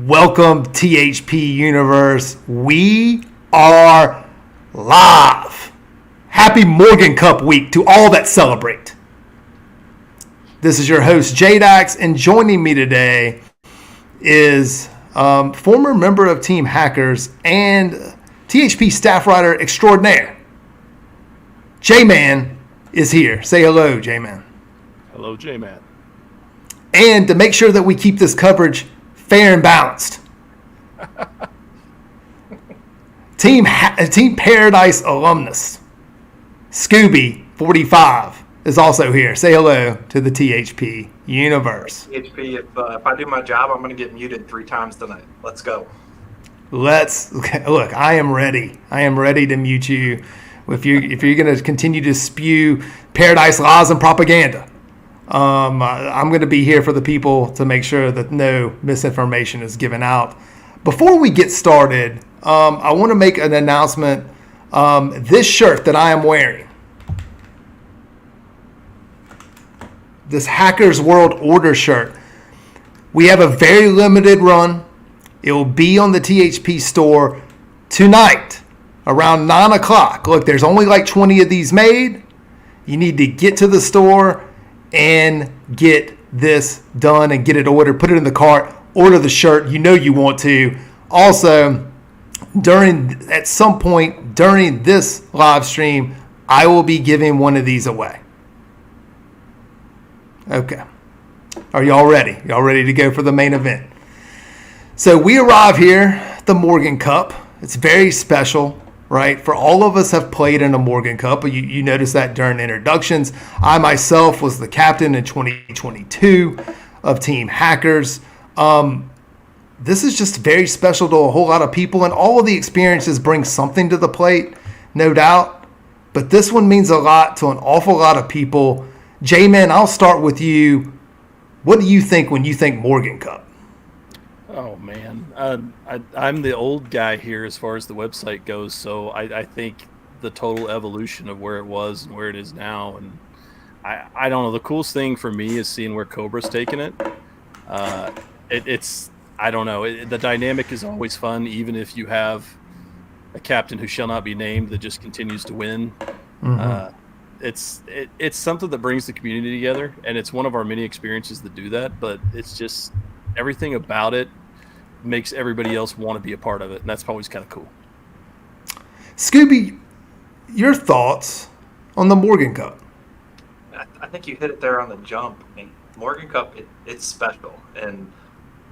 Welcome, THP Universe. We are live. Happy Morgan Cup week to all that celebrate. This is your host, J-Dax, and joining me today is former member of Team Hackers and THP staff writer extraordinaire. J-Man is here. Say hello, J-Man. Hello, J-Man. And to make sure that we keep this coverage fair and balanced, Team Paradise alumnus, Scooby 45 is also here. Say hello to the THP Universe. THP, if I do my job, I'm going to get muted 3 times tonight. Let's go. Look. I am ready. I am ready to mute you if you're going to continue to spew Paradise lies and propaganda. I'm going to be here for the people to make sure that no misinformation is given out. Before we get started, I want to make an announcement. This shirt that I am wearing, this Hackers World Order shirt, we have a very limited run. It will be on the THP store tonight around 9 o'clock. Look, there's only like 20 of these made. You need to get to the store and get this done and get it ordered. Put it in the cart. Order the shirt. You know you want to. Also, at some point during this live stream, I will be giving one of these away. Okay. Are y'all ready? Y'all ready to go for the main event? So we arrive here at the Morgan Cup. It's very special, right? For all of us have played in a Morgan Cup. You notice that during introductions. I myself was the captain in 2022 of Team Hackers. This is just very special to a whole lot of people, and all of the experiences bring something to the plate, no doubt. But this one means a lot to an awful lot of people. J-Man, I'll start with you. What do you think when you think Morgan Cup? Oh, man. I'm the old guy here as far as the website goes, so I think the total evolution of where it was and where it is now. And I don't know. The coolest thing for me is seeing where Cobra's taking it. It's I don't know. The dynamic is always fun, even if you have a captain who shall not be named that just continues to win. Mm-hmm. It's something that brings the community together, and it's one of our many experiences that do that. But it's just everything about it makes everybody else want to be a part of it, and that's always kind of cool. Scooby, your thoughts on the Morgan Cup? I think you hit it there on the jump. I mean, Morgan Cup, it's special. And,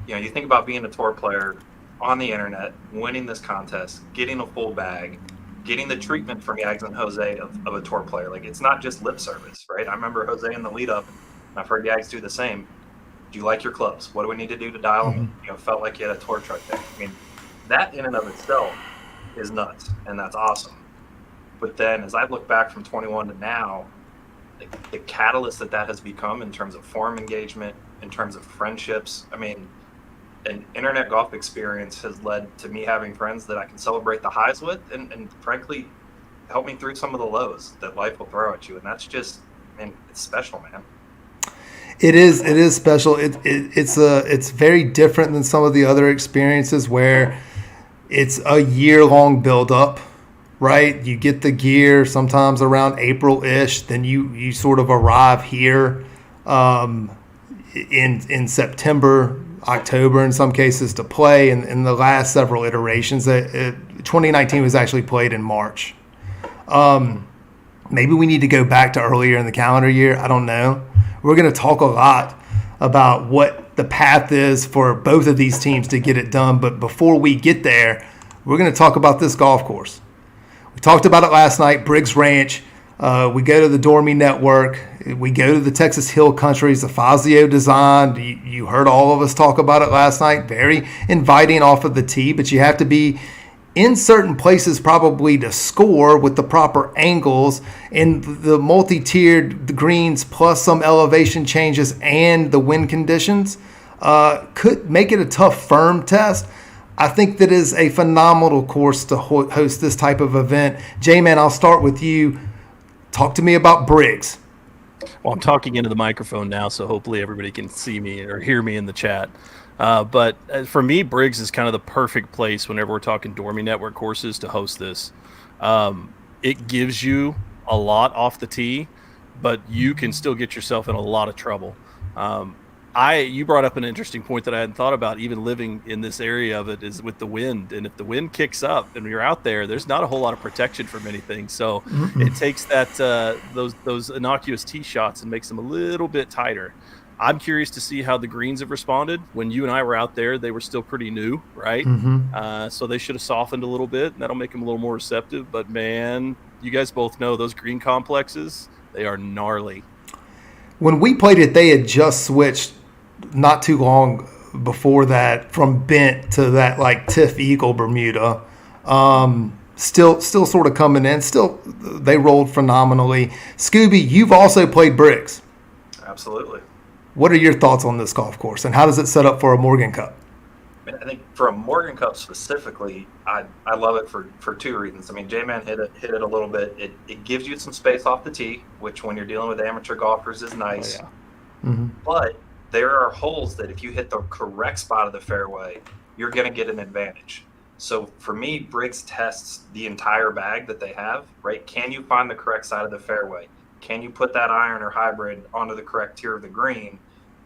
you think about being a tour player on the internet, winning this contest, getting a full bag, getting the treatment from Yags and Jose of a tour player. Like, it's not just lip service, right? I remember Jose in the lead up, and I've heard Yags do the same. Do you like your clubs? What do we need to do to dial them? Felt like you had a tour truck there. I mean, that in and of itself is nuts, and that's awesome. But then as I look back from 21 to now, the catalyst that has become in terms of forum engagement, in terms of friendships, I mean, an internet golf experience has led to me having friends that I can celebrate the highs with and frankly, help me through some of the lows that life will throw at you. And that's just, it's special, man. It is special. It's very different than some of the other experiences where it's a year-long build-up, right? You get the gear sometimes around April-ish, then you sort of arrive here in September, October in some cases to play. And in the last several iterations, 2019 was actually played in March. Maybe we need to go back to earlier in the calendar year. I don't know. We're going to talk a lot about what the path is for both of these teams to get it done. But before we get there, we're going to talk about this golf course. We talked about it last night, Briggs Ranch. We go to the Dormy Network. We go to the Texas Hill Countries, the Fazio design. You heard all of us talk about it last night. Very inviting off of the tee, but you have to be in certain places probably to score with the proper angles and the multi-tiered greens plus some elevation changes and the wind conditions could make it a tough firm test. I think that is a phenomenal course to host this type of event. J-Man, I'll start with you. Talk to me about Briggs. Well, I'm talking into the microphone now, so hopefully everybody can see me or hear me in the chat. But for me, Briggs is kind of the perfect place whenever we're talking Dormy Network courses to host this. It gives you a lot off the tee, but you can still get yourself in a lot of trouble. You brought up an interesting point that I hadn't thought about, even living in this area of it, is with the wind. And if the wind kicks up and you're out there, there's not a whole lot of protection from anything. So it takes that those innocuous tee shots and makes them a little bit tighter. I'm curious to see how the greens have responded. When you and I were out there, they were still pretty new, right? So they should have softened a little bit, and that'll make them a little more receptive. But, man, you guys both know those green complexes, they are gnarly. When we played it, they had just switched not too long before that from bent to that like Tiff Eagle Bermuda. Still sort of coming in. Still, they rolled phenomenally. Scooby, you've also played Briggs. Absolutely. What are your thoughts on this golf course, and how does it set up for a Morgan Cup? I think for a Morgan Cup specifically, I love it for two reasons. I mean, J-Man hit it a little bit. It gives you some space off the tee, which when you're dealing with amateur golfers is nice. Oh, yeah. But there are holes that if you hit the correct spot of the fairway, you're going to get an advantage. So for me, Briggs tests the entire bag that they have, right? Can you find the correct side of the fairway? Can you put that iron or hybrid onto the correct tier of the green?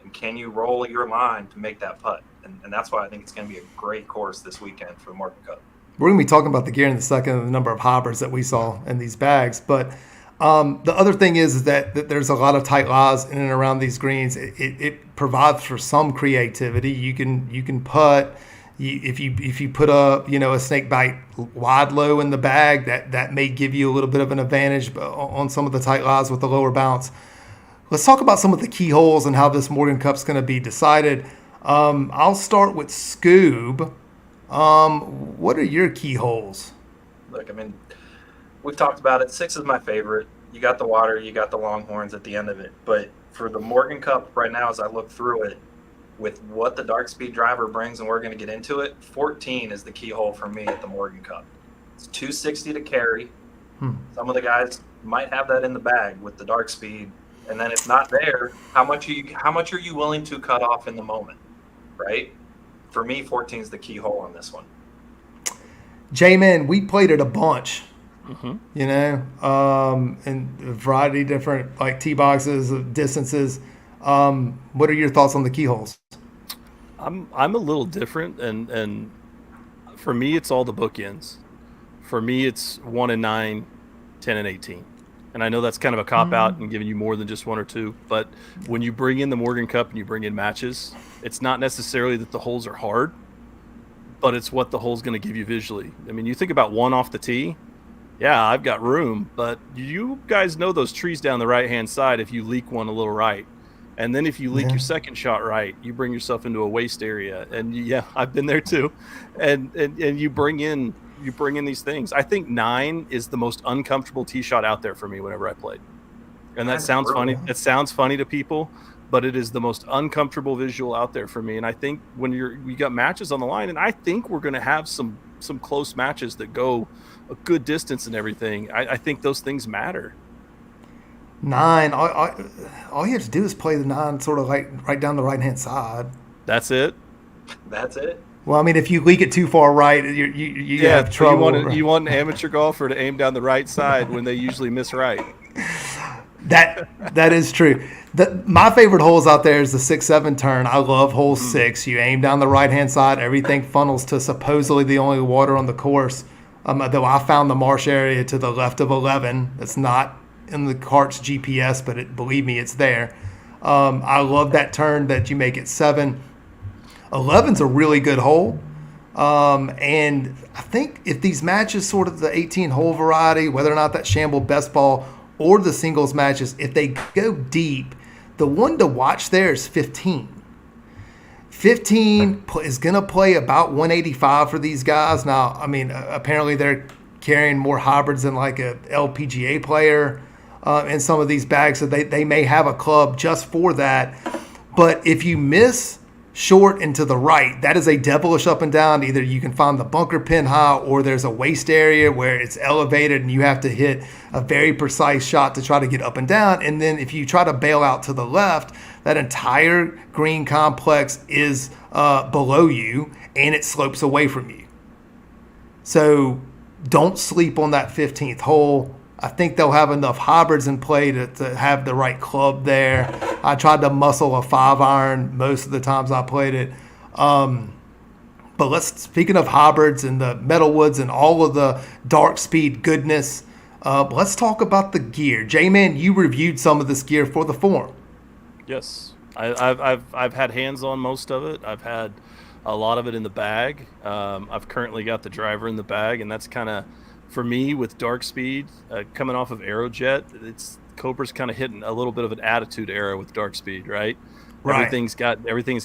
And can you roll your line to make that putt? And that's why I think it's going to be a great course this weekend for the Morgan Cup. We're going to be talking about the gear in a second and the number of hybrids that we saw in these bags. But the other thing is that there's a lot of tight lies in and around these greens. It provides for some creativity. You can putt. If you put a snake bite wide low in the bag, that may give you a little bit of an advantage on some of the tight lies with the lower bounce. Let's talk about some of the key holes and how this Morgan Cup's going to be decided. I'll start with Scoob. What are your key holes? Look, I mean, we've talked about it. 6 is my favorite. You got the water, you got the Longhorns at the end of it. But for the Morgan Cup right now, as I look through it, with what the dark speed driver brings, and we're going to get into it, 14 is the key hole for me at the Morgan Cup. It's 260 to carry. Some of the guys might have that in the bag with the dark speed. And then if not there, how much are you willing to cut off in the moment, right? For me, 14 is the key hole on this one. J-Man, we played it a bunch, and a variety of different like tee boxes, distances. What are your thoughts on the key holes? I'm a little different, and for me, it's all the bookends. For me, it's 1 and 9, 10 and 18. And I know that's kind of a cop-out and giving you more than just 1 or 2. But when you bring in the Morgan Cup and you bring in matches, it's not necessarily that the holes are hard, but it's what the hole's going to give you visually. I mean, you think about 1 off the tee. Yeah, I've got room, but you guys know those trees down the right-hand side if you leak one a little right. And then if you leak your second shot right, you bring yourself into a waste area. And, yeah, I've been there too. And you bring in these things. I think 9 is the most uncomfortable tee shot out there for me whenever I played. And that sounds funny. It sounds funny to people, but it is the most uncomfortable visual out there for me. And I think when you got matches on the line, and I think we're going to have some close matches that go a good distance and everything. I think those things matter. 9, all you have to do is play the 9 sort of like right down the right-hand side. That's it? That's it? Well, I mean, if you leak it too far right, you have trouble. You want an amateur golfer to aim down the right side when they usually miss right. That is true. My favorite holes out there is the 6-7 turn. I love hole 6. You aim down the right-hand side. Everything funnels to supposedly the only water on the course. Though I found the marsh area to the left of 11. It's not in the cart's GPS, but believe me, it's there. I love that turn that you make at 7. 11's a really good hole. And I think if these matches, sort of the 18-hole variety, whether or not that Shamble best ball or the singles matches, if they go deep, the one to watch there is 15. 15 is going to play about 185 for these guys. Now, I mean, apparently they're carrying more hybrids than like a LPGA player in some of these bags, so they may have a club just for that. But if you miss short and to the right, that is a devilish up and down. Either you can find the bunker pin high, or there's a waist area where it's elevated and you have to hit a very precise shot to try to get up and down. And then if you try to bail out to the left, that entire green complex is below you and it slopes away from you. So don't sleep on that 15th hole. I think they'll have enough hybrids in play to have the right club there. I tried to muscle a 5-iron most of the times I played it. But speaking of hybrids and the metalwoods and all of the dark speed goodness, let's talk about the gear. J-Man, you reviewed some of this gear for the forum. Yes, I've had hands on most of it. I've had a lot of it in the bag. I've currently got the driver in the bag, and that's kind of, for me, with dark speed, coming off of Aerojet, Cobra's kind of hitting a little bit of an attitude era with dark speed, right? Right. Everything's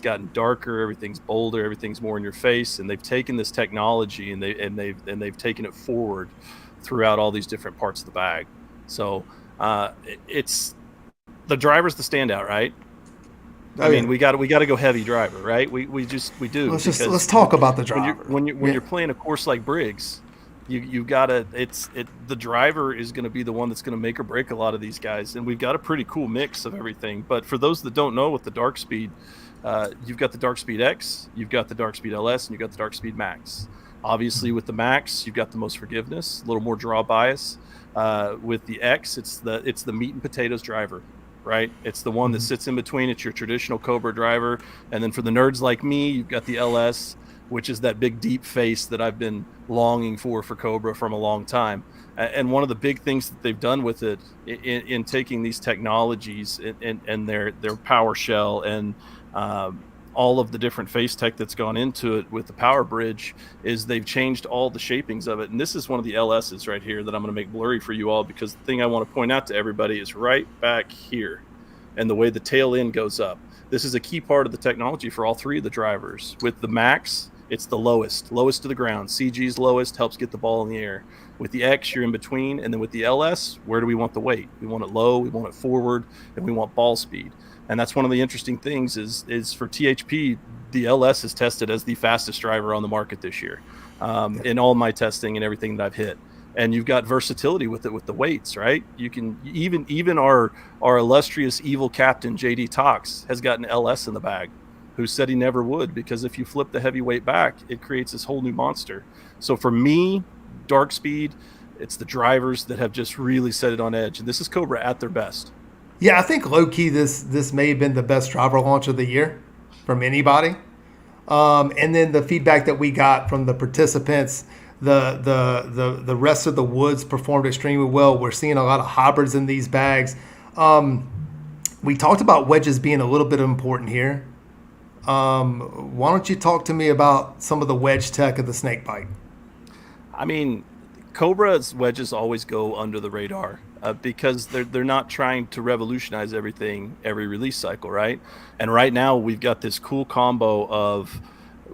gotten darker, everything's bolder, everything's more in your face, and they've taken this technology and they've taken it forward throughout all these different parts of the bag. So it's the driver's the standout, right? I mean, we got to go heavy driver, right? We do. Let's talk about the driver. When you're playing a course like Briggs, you gotta the driver is going to be the one that's going to make or break a lot of these guys, and we've got a pretty cool mix of everything. But for those that don't know, with the dark speed, you've got the dark speed X, you've got the dark speed LS, and you've got the dark speed Max. Obviously, with the Max, you've got the most forgiveness, a little more draw bias. With the X, it's the meat and potatoes driver, right? It's the one that sits in between. It's your traditional Cobra driver, and then for the nerds like me, you've got the LS, which is that big deep face that I've been longing for Cobra from a long time. And one of the big things that they've done with it in taking these technologies and their power shell and all of the different face tech that's gone into it with the power bridge is they've changed all the shapings of it. And this is one of the LSs right here that I'm going to make blurry for you all, because the thing I want to point out to everybody is right back here and the way the tail end goes up. This is a key part of the technology for all three of the drivers. With the Max, it's the lowest to the ground. CG's lowest, helps get the ball in the air. With the X, you're in between. And then with the LS, where do we want the weight? We want it low, we want it forward, and we want ball speed. And that's one of the interesting things is for THP, the LS is tested as the fastest driver on the market this year in all my testing and everything that I've hit. And you've got versatility with it, with the weights, right? You can even our illustrious evil captain, JD Tox, has got an LS in the bag, who said he never would, because if you flip the heavyweight back, it creates this whole new monster. So for me, dark speed, it's the drivers that have just really set it on edge. And this is Cobra at their best. Yeah, I think low-key this may have been the best driver launch of the year from anybody. And then the feedback that we got from the participants, the rest of the woods performed extremely well. We're seeing a lot of hybrids in these bags. We talked about wedges being a little bit important here. Why don't you talk to me about some of the wedge tech of the snakebite? I mean, Cobra's wedges always go under the radar because they're not trying to revolutionize everything every release cycle, right? And right now we've got this cool combo of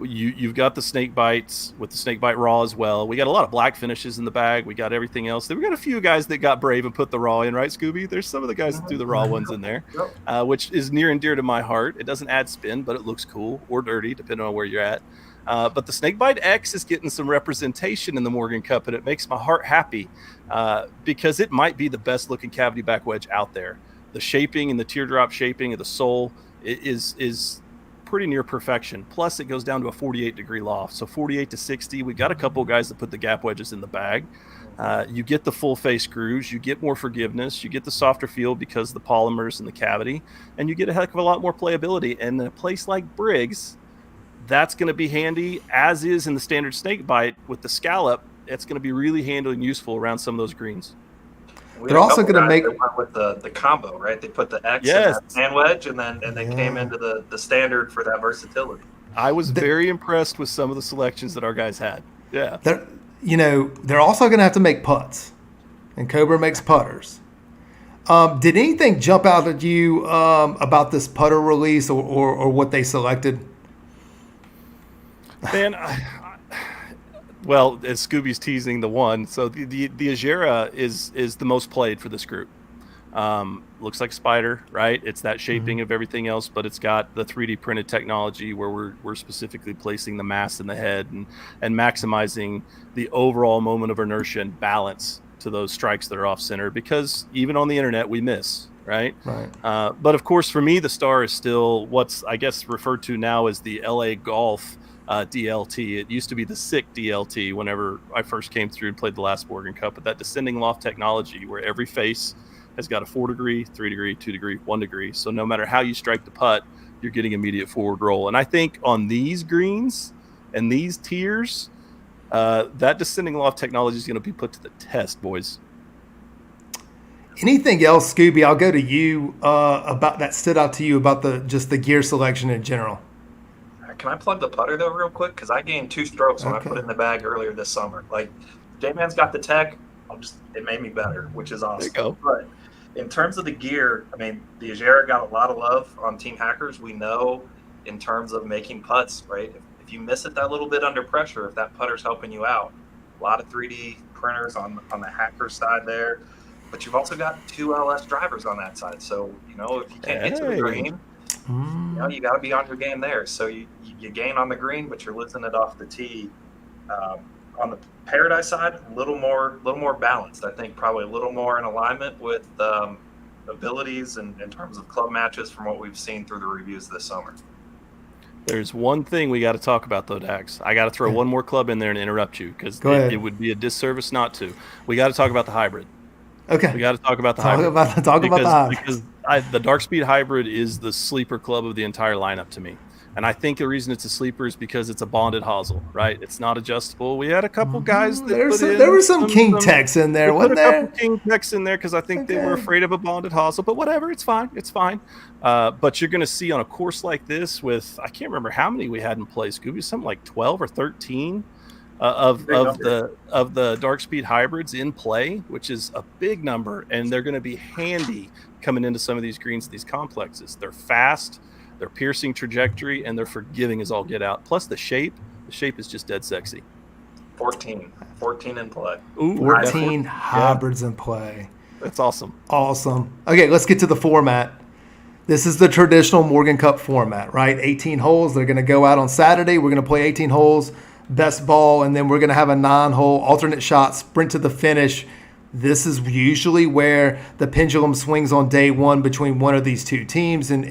you've got the snake bites with the snake bite raw as well. We got a lot of black finishes in the bag. We got everything else. Then we got a few guys that got brave and put the raw in, right, Scooby? There's some of the guys that do the raw ones in there, which is near and dear to my heart. It doesn't add spin, but it looks cool or dirty, depending on where you're at. But the Snakebite X is getting some representation in the Morgan Cup, and it makes my heart happy because it might be the best looking cavity back wedge out there. The shaping and the teardrop shaping of the sole is pretty near perfection. Plus, it goes down to a 48-degree loft. So 48 to 60, we got a couple of guys that put the gap wedges in the bag. You get the full face grooves, you get more forgiveness, you get the softer feel because of the polymers in the cavity, and you get a heck of a lot more playability. And in a place like Briggs, that's going to be handy, as is in the standard snake bite with the scallop. It's going to be really handy and useful around some of those greens. They're also going to make with the combo, right? They put the X in that sand wedge, and they came into the standard for that versatility. I was very impressed with some of the selections that our guys had. Yeah, they're also going to have to make putts, and Cobra makes putters. Did anything jump out at you about this putter release or what they selected? Man, well, as Scooby's teasing the one, so the Agera is the most played for this group. looks like a spider, right? It's that shaping of everything else, but it's got the 3D printed technology where we're specifically placing the mass in the head and maximizing the overall moment of inertia and balance to those strikes that are off center, because even on the internet we miss, right? But of course, for me, the star is still what's, I guess, referred to now as the LA Golf DLT. It used to be the SICK DLT whenever I first came through and played the last Morgan Cup, but that descending loft technology where every face has got a 4 degree, 3 degree, 2 degree, 1 degree. So no matter how you strike the putt, you're getting immediate forward roll. And I think on these greens and these tiers, that descending loft technology is going to be put to the test, boys. Anything else, Scooby? I'll go to you about that stood out to you about just the gear selection in general. Can I plug the putter though real quick? Because I gained 2 strokes when I put it in the bag earlier this summer. Like, J-Man's got the tech. It made me better, which is awesome. There you go. But in terms of the gear, I mean, the Agera got a lot of love on Team Hackers. We know in terms of making putts, right? If you miss it that little bit under pressure, if that putter's helping you out, a lot of 3D printers on the Hacker side there. But you've also got 2 LS drivers on that side. So, if you can't get to the green, you got to be on your game there. So you gain on the green, but you're lifting it off the tee. On the Paradise side, a little more balanced. I think probably a little more in alignment with abilities and in terms of club matches from what we've seen through the reviews this summer. There's one thing we got to talk about, though, Dax. I got to throw one more club in there and interrupt you, because it would be a disservice not to. We got to talk about the hybrid. Okay. We got to talk about the hybrid. Talk about the hybrid. Because the Dark Speed Hybrid is the sleeper club of the entire lineup to me. And I think the reason it's a sleeper is because it's a bonded hosel, right? It's not adjustable. We had a couple guys that there were some King Techs in there, wasn't there? A couple King Techs in there because I think they were afraid of a bonded hosel, but whatever, it's fine. It's fine. But you're going to see on a course like this with, I can't remember how many we had in play, Scooby, something like 12 or 13 of the Dark Speed Hybrids in play, which is a big number, and they're going to be handy coming into some of these greens, these complexes. They're fast, they're piercing trajectory, and they're forgiving as all get out. Plus the shape is just dead sexy. 14 in play. Ooh, 14 hybrids in play. That's awesome. Awesome. Okay, let's get to the format. This is the traditional Morgan Cup format, right? 18 holes. They're going to go out on Saturday. We're going to play 18 holes, best ball, and then we're going to have a 9-hole alternate shot sprint to the finish. This is usually where the pendulum swings on day one between one of these two teams, and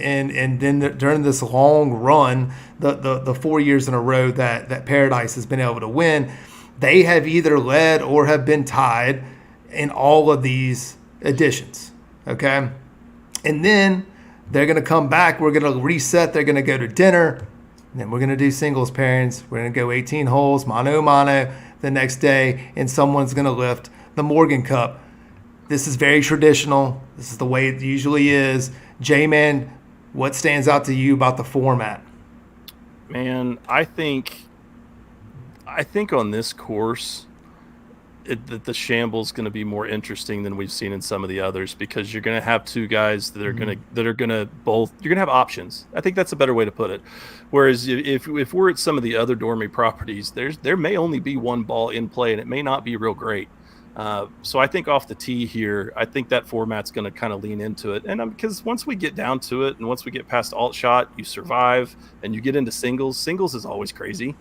then during this long run, the 4 years in a row that Paradise has been able to win, they have either led or have been tied in all of these editions, okay? And then they're going to come back, we're going to reset, they're going to go to dinner, and then we're going to do singles pairings. We're going to go 18 holes, mano the next day, and someone's going to lift the Morgan Cup. This is very traditional. This is the way it usually is. J-Man, what stands out to you about the format? Man, I think on this course, the shambles going to be more interesting than we've seen in some of the others, because you're going to have two guys that are going to both. You're going to have options. I think that's a better way to put it. Whereas if we're at some of the other Dormy properties, there may only be one ball in play, and it may not be real great. So I think off the tee here, I think that format's going to kind of lean into it. And because once we get down to it, and once we get past alt shot, you survive and you get into singles. Singles is always crazy.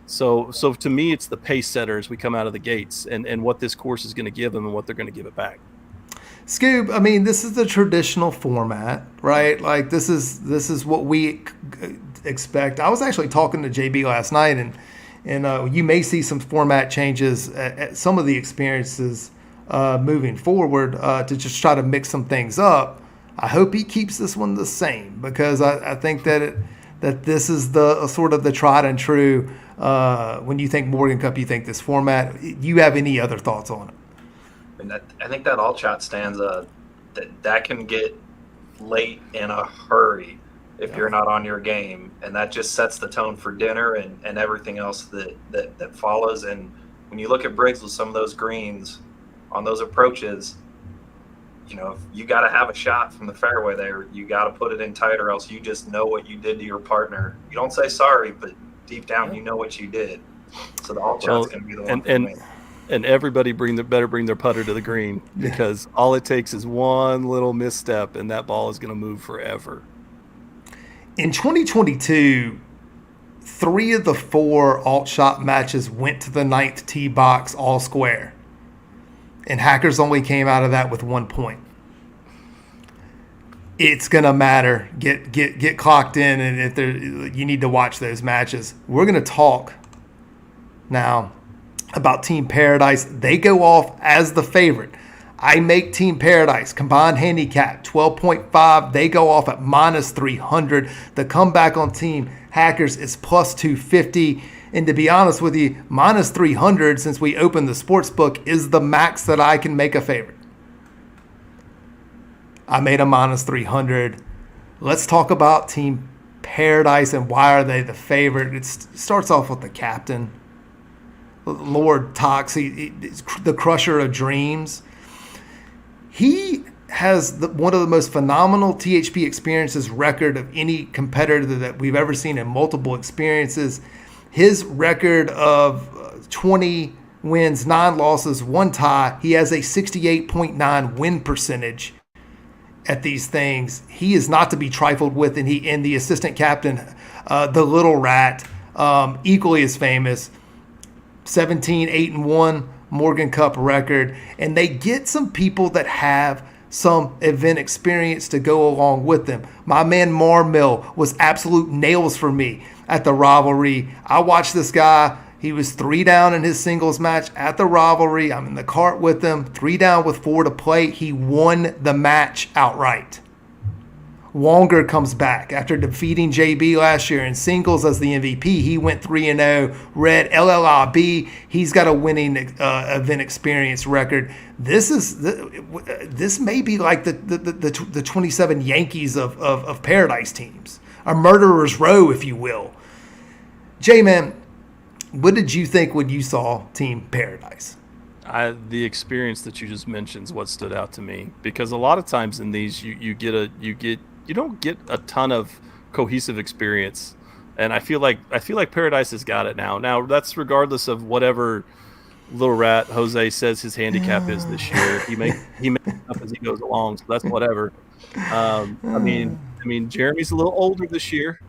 So to me, it's the pace setter as we come out of the gates, and what this course is going to give them and what they're going to give it back. Scoob, I mean, this is the traditional format, right? Like this is what we expect. I was actually talking to JB last night, and you may see some format changes at some of the experiences moving forward to just try to mix some things up. I hope he keeps this one the same, because I think that this is the sort of the tried and true. When you think Morgan Cup, you think this format. You have any other thoughts on it? And I think that alt shot stanza that can get late in a hurry if you're not on your game, and that just sets the tone for dinner and everything else that follows. And when you look at Briggs with some of those greens on those approaches, you got to have a shot from the fairway there. You got to put it in tight, or else you just know what you did to your partner. You don't say sorry, but deep down you know what you did. So the alt shot's going to be the one. and everybody better bring their putter to the green, because all it takes is one little misstep and that ball is going to move forever. In 2022, 3 of the 4 alt shot matches went to the 9th tee box all square, and Hackers only came out of that with 1 point. It's gonna matter. Get clocked in, and if you need to watch those matches. We're gonna talk now about Team Paradise. They go off as the favorite. I make Team Paradise combined handicap 12.5. They go off at -300. The comeback on Team Hackers is +250. And to be honest with you, -300 since we opened the sports book is the max that I can make a favorite. I made a -300. Let's talk about Team Paradise and why are they the favorite. It starts off with the captain, Lord Tox, the crusher of dreams. He has one of the most phenomenal THP experiences record of any competitor that we've ever seen in multiple experiences. His record of 20 wins, 9 losses, 1 tie. He has a 68.9 win percentage at these things. He is not to be trifled with, and the assistant captain, the Little Rat, equally as famous. 17, 8-1 Morgan Cup record, and they get some people that have some event experience to go along with them. My man Marmill was absolute nails for me at the Rivalry. I watched this guy. He was 3 down in his singles match at the Rivalry. I'm in the cart with him, 3 down with 4 to play. He won the match outright. Wonger comes back after defeating JB last year in singles as the MVP. He went 3-0. Red LLIB. He's got a winning event experience record. This may be like the 27 Yankees of Paradise teams, a murderer's row, if you will. J-Man, what did you think when you saw Team Paradise? The experience that you just mentioned is what stood out to me, because a lot of times in these you don't get a ton of cohesive experience, and I feel like Paradise has got it now. Now that's regardless of whatever Little Rat Jose says his handicap is this year. He makes it up as he goes along, so that's whatever. I mean, Jeremy's a little older this year.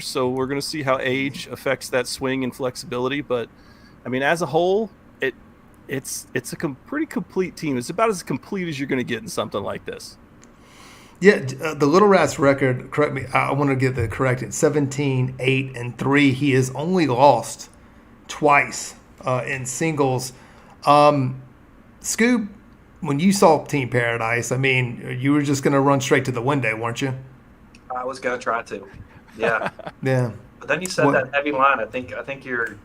So we're going to see how age affects that swing and flexibility. But I mean, as a whole, it's a pretty complete team. It's about as complete as you're going to get in something like this. Yeah, the Little Rat's record, correct me, I want to get the corrected, 17, 8, and 3. He has only lost twice in singles. Scoob, when you saw Team Paradise, I mean, you were just going to run straight to the window, weren't you? I was going to try to, yeah. Yeah. But then you said that heavy line. I think your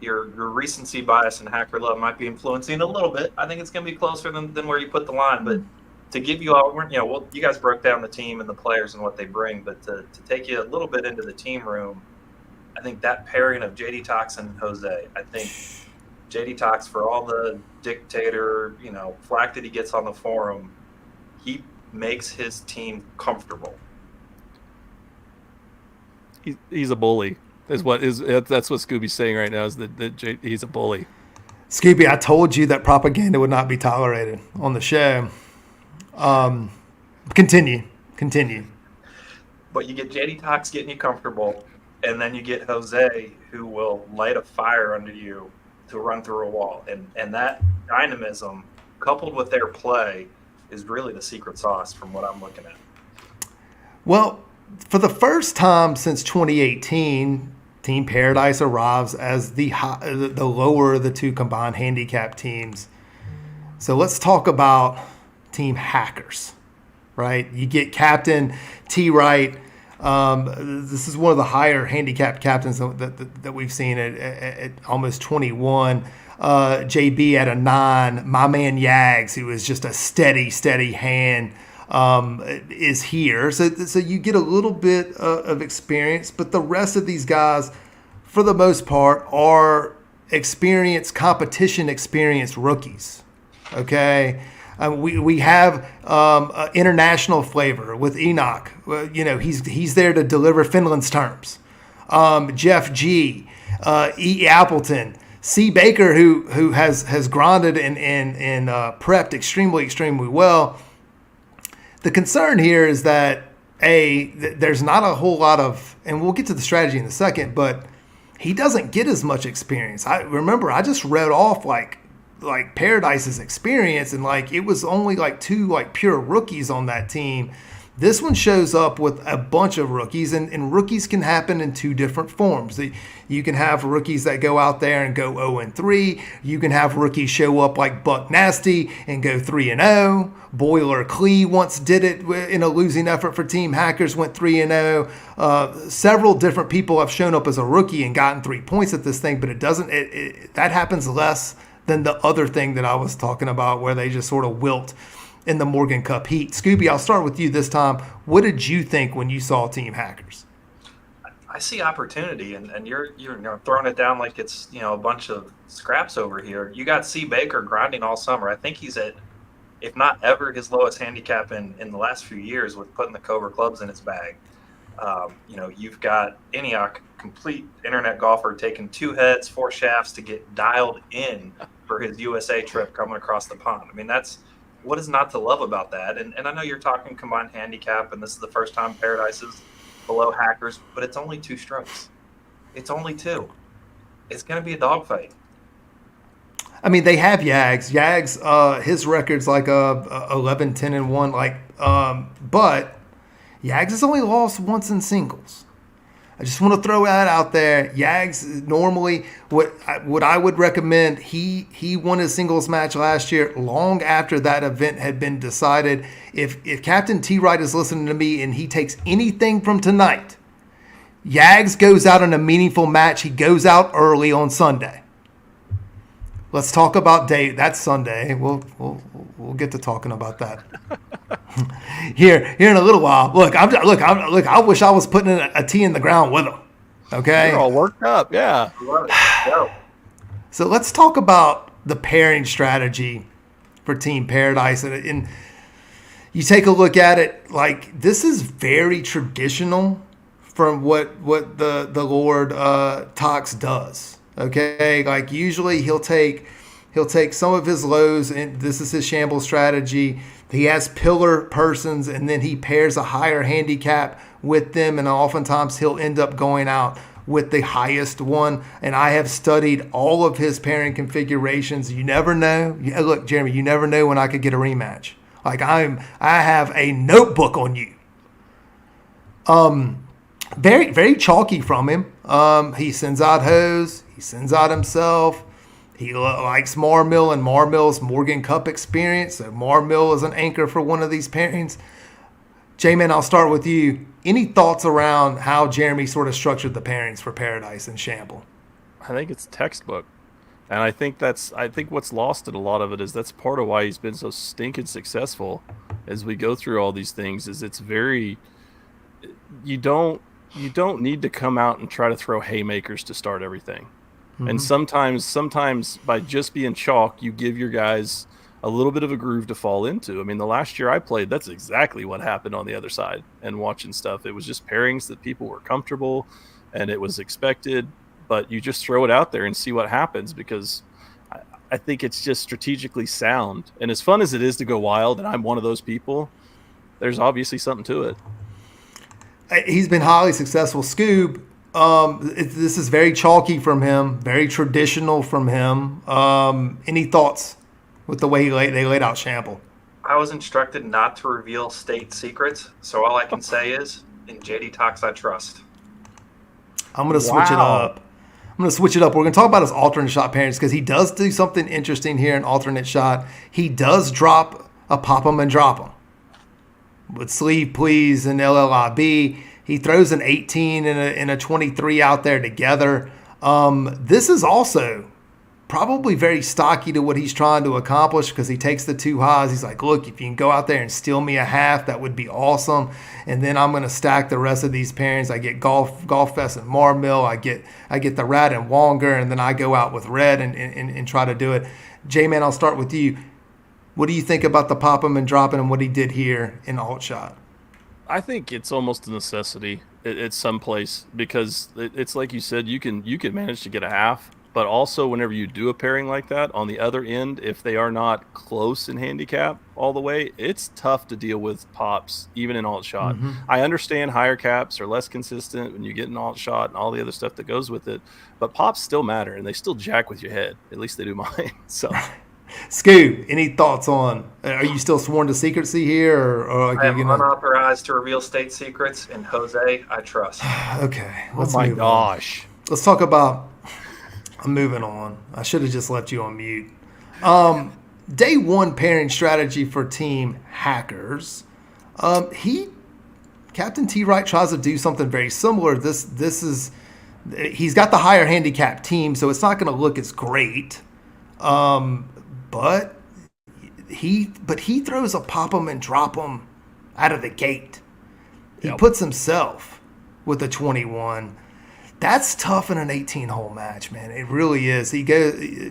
recency bias and hacker love might be influencing a little bit. I think it's going to be closer than where you put the line, but to give you all, well, you guys broke down the team and the players and what they bring, but to take you a little bit into the team room, I think that pairing of JD Tox and Jose, I think JD Tox, for all the dictator, flack that he gets on the forum, he makes his team comfortable. He's a bully. That's what Scooby's saying right now, is that he's a bully. Scooby, I told you that propaganda would not be tolerated on the show. Continue. But you get JD Tox getting you comfortable, and then you get Jose, who will light a fire under you to run through a wall. And that dynamism, coupled with their play, is really the secret sauce from what I'm looking at. Well, for the first time since 2018, Team Paradise arrives as the lower of the 2 combined handicap teams. So let's talk about Team Hackers, right? You get Captain T. Wright. This is one of the higher handicapped captains that we've seen at almost 21. JB at a 9. My man Yags, who is just a steady hand, is here. So you get a little bit of experience, but the rest of these guys, for the most part, are competition experienced rookies. Okay. We have international flavor with Enoch. He's there to deliver Finland's terms. Jeff G, E. Appleton, C. Baker, who has grinded and prepped extremely well. The concern here is that there's not a whole lot of, and we'll get to the strategy in a second, but he doesn't get as much experience. I just read off like Paradise's experience, and like it was only like 2 like pure rookies on that team. This one shows up with a bunch of rookies, and rookies can happen in 2 different forms. You can have rookies that go out there and go 0-3. You can have rookies show up like Buck Nasty and go 3-0. Boiler Clee once did it in a losing effort for Team Hackers, went 3-0. Several different people have shown up as a rookie and gotten 3 points at this thing, but it doesn't. That happens less than the other thing that I was talking about, where they just sort of wilt in the Morgan Cup heat. Scooby, I'll start with you this time. What did you think when you saw Team Hackers? I see opportunity, and you're throwing it down like it's a bunch of scraps over here. You got C. Baker grinding all summer. I think he's at, if not ever, his lowest handicap in the last few years with putting the Cobra clubs in his bag. You've got Eniak, complete internet golfer, taking 2 heads, 4 shafts to get dialed in for his USA trip coming across the pond. I mean, that's what is not to love about that? And I know you're talking combined handicap, and this is the first time Paradise is below Hackers, but it's only 2 strokes. It's only 2. It's going to be a dogfight. I mean, they have Yags. Yags, his record's like 11-10-1. But Yags has only lost once in singles. I just want to throw that out there. Yags normally, what I would recommend, he won his singles match last year long after that event had been decided. If Captain T. Wright is listening to me and he takes anything from tonight, Yags goes out in a meaningful match. He goes out early on Sunday. Let's talk about date. That's Sunday. We'll get to talking about that here in a little while. Look, I wish I was putting a tee in the ground with him. Okay, you're all worked up. Yeah. So let's talk about the pairing strategy for Team Paradise, and you take a look at it. Like, this is very traditional from what the Lord Tox does. Okay, like usually he'll take some of his lows, and this is his shamble strategy. He has pillar persons, and then he pairs a higher handicap with them, and oftentimes he'll end up going out with the highest one. And I have studied all of his pairing configurations. You never know. Look, Jeremy, you never know when I could get a rematch. Like I have a notebook on you. Very, very chalky from him. He sends out Hose. He sends out himself. He likes Marmill and Marmill's Morgan Cup experience. So Marmill is an anchor for one of these pairings. J-Man, I'll start with you. Any thoughts around how Jeremy sort of structured the pairings for Paradise and Shamble? I think it's textbook. And I think what's lost in a lot of it is that's part of why he's been so stinking successful as we go through all these things. Is it's very, you don't need to come out and try to throw haymakers to start everything. Mm-hmm. And sometimes by just being chalk, you give your guys a little bit of a groove to fall into. I mean, the last year I played, that's exactly what happened on the other side and watching stuff. It was just pairings that people were comfortable and it was expected, but you just throw it out there and see what happens, because I think it's just strategically sound. And as fun as it is to go wild, and I'm one of those people, there's obviously something to it. He's been highly successful. Scoob, this is very chalky from him, very traditional from him. Any thoughts with the way they laid out Shamble? I was instructed not to reveal state secrets, so all I can say is, in JD Talks I trust. I'm going to switch it up. We're going to talk about his alternate shot pairings, because he does do something interesting here in alternate shot. He does drop a pop 'em and drop 'em with Sleeve Please and LLIB. He throws an 18 and a 23 out there together. This is also probably very stocky to what he's trying to accomplish, because he takes the 2 highs. He's like, look, if you can go out there and steal me a half, that would be awesome. And then I'm going to stack the rest of these pairings. I get Golf Fest and Marmill. I get the Rat and Wonger, and then I go out with Red and try to do it. J-Man, I'll start with you. What do you think about the pop 'em and dropping and what he did here in alt shot? I think it's almost a necessity at some place, because it's like you said, you can manage to get a half But also, whenever you do a pairing like that, on the other end, if they are not close in handicap all the way, it's tough to deal with pops, even in alt shot. Mm-hmm. I understand higher caps are less consistent when you get an alt shot and all the other stuff that goes with it, but pops still matter, and they still jack with your head. At least they do mine. So, Scoob, any thoughts on? Are you still sworn to secrecy here, or I am unauthorized to reveal state secrets, and Jose, I trust. Okay, oh my gosh, let's talk about. I'm moving on. I should have just left you on mute. Day one pairing strategy for Team Hackers. Captain T. Wright tries to do something very similar. He's got the higher handicap team, so it's not going to look as great. But he throws a pop 'em and drop 'em out of the gate. He puts himself with a 21. That's tough in an 18-hole match, man. It really is. He goes the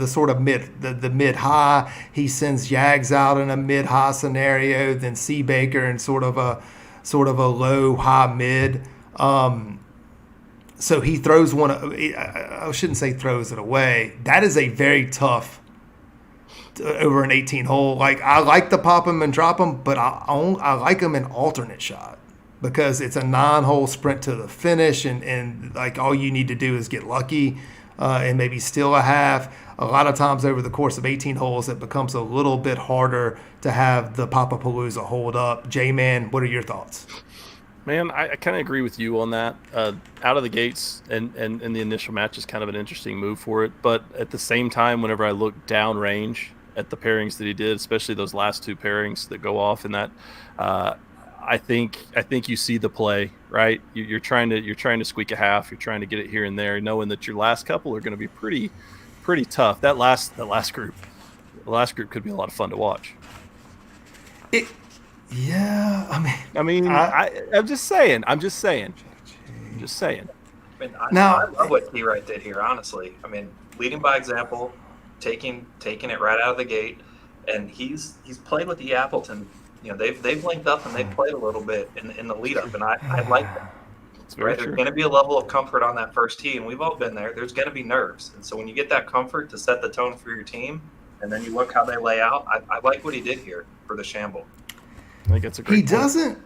sort of mid high. He sends Jags out in a mid high scenario, then Seabaker in sort of a low high mid. So he throws one. I shouldn't say throws it away. That is a very tough over an 18-hole. Like, I like to pop him and drop him, but I like him in alternate shot. Because it's a 9-hole sprint to the finish, and like all you need to do is get lucky and maybe steal a half. A lot of times over the course of 18 holes, it becomes a little bit harder to have the Papapalooza hold up. J-Man, what are your thoughts? Man, I kind of agree with you on that. Out of the gates and the initial match is kind of an interesting move for it. But at the same time, whenever I look downrange at the pairings that he did, especially those last two pairings that go off in that, I think you see the play, right? You're trying to squeak a half. You're trying to get it here and there, knowing that your last couple are going to be pretty tough. The last group could be a lot of fun to watch. Yeah, I'm just saying. I love what T. Wright did here. Honestly, I mean, leading by example, taking it right out of the gate, and he's played with the Appleton. You know, they've linked up and they've played a little bit in the lead up, and I like that. Right? There's going to be a level of comfort on that first tee, and we've all been there. There's going to be nerves, and so when you get that comfort to set the tone for your team, and then you look how they lay out, I like what he did here for the Shamble. I think that's a great point.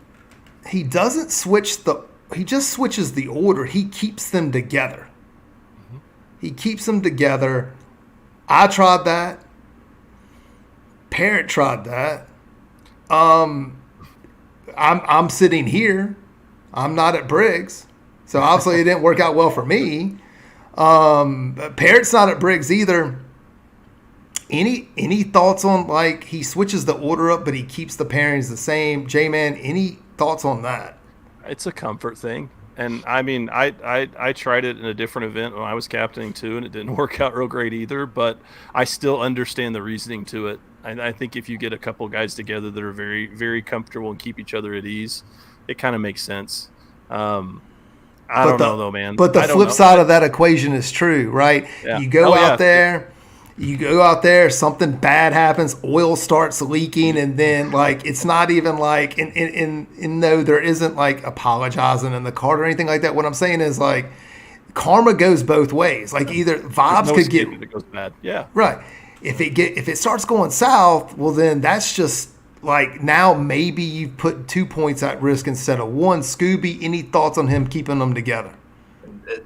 He doesn't switch he just switches the order. He keeps them together. Mm-hmm. He keeps them together. I tried that. Parrot tried that. I'm sitting here. I'm not at Briggs, so obviously it didn't work out well for me. Parrot's not at Briggs either. Any thoughts on, like, he switches the order up, but he keeps the pairings the same? J-Man, any thoughts on that? It's a comfort thing. And I mean, I tried it in a different event when I was captaining too, and it didn't work out real great either, but I still understand the reasoning to it. I think if you get a couple guys together that are very, very comfortable and keep each other at ease, it kind of makes sense. I don't know, though, man. But the flip side of that equation is true, right? Yeah. You go out there, something bad happens, oil starts leaking, and then, like, it's not even like, and no, there isn't like apologizing in the card or anything like that. What I'm saying is, like, karma goes both ways. Like, either vibes could get it goes bad. Yeah. Right. If it starts going south, well, then that's just like, now maybe you've put 2 points at risk instead of one. Scooby, any thoughts on him keeping them together?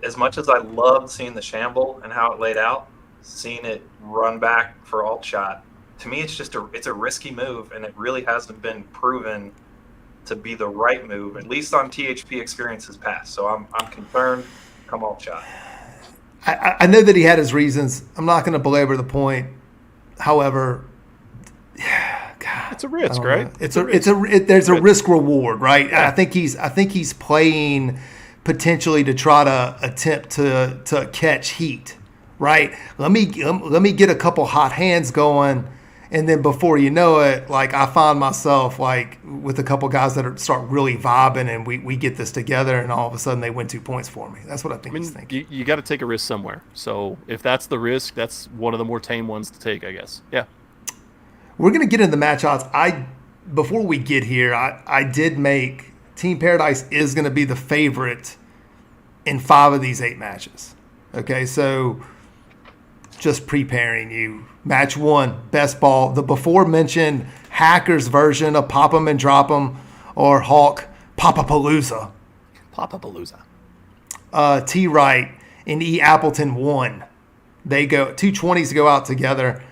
As much as I loved seeing the Shamble and how it laid out, seeing it run back for alt shot, to me it's a risky move, and it really hasn't been proven to be the right move, at least on THP experiences past. So I'm concerned come alt shot. I know that he had his reasons. I'm not going to belabor the point. However, God, it's a risk, right? There's a risk reward, right? Yeah. I think he's playing potentially to try to attempt to catch heat, right? Let me get a couple hot hands going, and then before you know it, like, I find myself like with a couple guys that start really vibing, and we get this together, and all of a sudden they win 2 points for me. That's what I think he's thinking. You got to take a risk somewhere. So if that's the risk, that's one of the more tame ones to take, I guess. Yeah. We're going to get into the match odds. Before we get here, I did make Team Paradise is going to be the favorite in 5 of these 8 matches. Okay, so just preparing you. Match 1, best ball. The before mentioned Hackers version of Pop 'em and Drop 'em or Hawk Papapalooza. Papapalooza. T. Wright and E. Appleton 1. They go 220s go out together.